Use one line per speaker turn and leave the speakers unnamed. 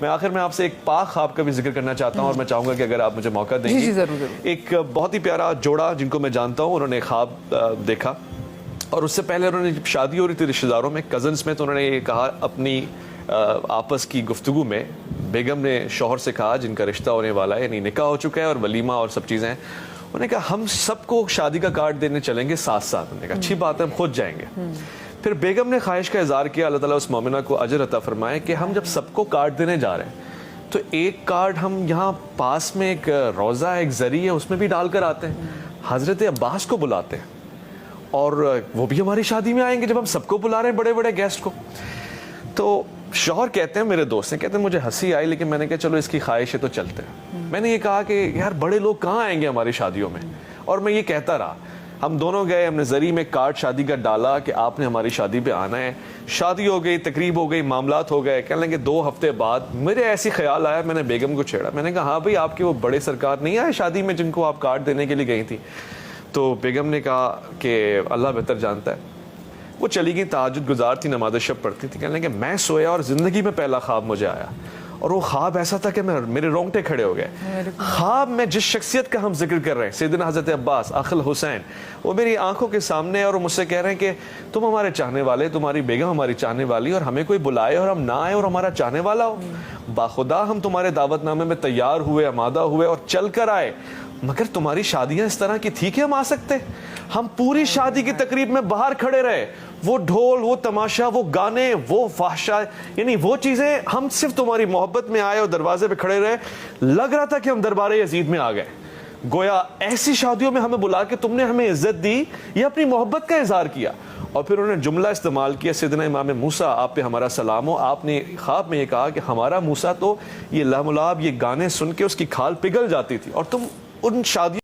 मैं आखिर में आपसे एक पाक ख्वाब का भी जिक्र करना चाहता हूँ और मैं चाहूँगा कि अगर आप मुझे मौका देंगे।
जी जरूर। एक
बहुत ही प्यारा जोड़ा जिनको मैं जानता हूँ, उन्होंने ख्वाब देखा और उससे पहले उन्होंने जब शादी हो रही थी रिश्तेदारों में, कज़न्स में, तो उन्होंने ये कहा अपनी आपस की गुफ्तगू में बेगम ने शौहर से कहा जिनका रिश्ता होने वाला है, यानी निकाह हो चुका है और वलीमा और सब चीज़ें हैं, उन्होंने कहा हम सबको शादी का कार्ड देने चलेंगे साथ साथ। उन्होंने कहा अच्छी बात है, हम खुद जाएंगे। फिर बेगम ने ख्वाहिश का इज़हार किया, अल्लाह ताला उस मोमिना को अजर अता फरमाए, कि हम जब सबको कार्ड देने जा रहे हैं तो एक कार्ड हम यहाँ पास में एक रोज़ा एक ज़री है उसमें भी डाल कर आते हैं, हज़रत अब्बास को बुलाते हैं और वो भी हमारी शादी में आएंगे जब हम सबको बुला रहे हैं, बड़े बड़े गेस्ट को। तो शौहर कहते हैं, मेरे दोस्त हैं, कहते हैं मुझे हंसी आई लेकिन मैंने कहा चलो इसकी ख्वाहिश है तो चलते हैं। मैंने ये कहा कि यार बड़े लोग कहाँ आएंगे हमारी शादियों में, और मैं ये कहता रहा। हम दोनों गए, हमने जरी में कार्ड शादी का डाला कि आपने हमारी शादी पे आना है। शादी हो गई, तकरीब हो गई, मामलात हो गए। कहने लगे 2 हफ्ते बाद मेरे ऐसी ख्याल आया, मैंने बेगम को छेड़ा। मैंने कहा हाँ भाई, आपके वो बड़े सरकार नहीं आए शादी में जिनको आप कार्ड देने के लिए गई थी? तो बेगम ने कहा कि अल्लाह बेहतर जानता है। वो चली गई, तहज्जुद गुजार थी, नमाज़ शब पढ़ती थी। कहने लगे मैं सोया और ज़िंदगी में पहला ख्वाब मुझे आया, और वो ख्वाब ऐसा था कि मेरे रोंगटे खड़े हो गए। ख्वाब में जिस शख्सियत का हम जिक्र कर रहे हैं, सैयदना हज़रत अब्बास अखिल हुसैन, वो मेरी आंखों के सामने है और मुझसे कह रहे हैं कि तुम हमारे चाहने वाले, तुम्हारी बेगम हमारी चाहने वाली, और हमें कोई बुलाए और हम ना आए और हमारा चाहने वाला हो। बाखुदा हम तुम्हारे दावतनामे में तैयार हुए, आमादा हुए और चल कर आए, मगर तुम्हारी शादियां इस तरह की थी कि हम आ सकते? हम पूरी शादी की तकरीब में बाहर खड़े रहे, वो ढोल, वो तमाशा, वो गाने, वो फाहशा, यानी वो चीजें, हम सिर्फ तुम्हारी मोहब्बत में आए और दरवाजे पे खड़े रहे। लग रहा था कि हम दरबारे यजीद में आ गए। गोया ऐसी शादियों में हमें बुला के तुमने हमें इज्जत दी, ये अपनी मोहब्बत का इजहार किया। और फिर उन्होंने जुमला इस्तेमाल किया, सैयदना इमाम मूसा आप पे हमारा सलाम हो। आपने ख्वाब में ये कहा कि हमारा मूसा तो ये लामुलाब, ये गाने सुन के उसकी खाल पिघल जाती थी, और तुम उन शादियों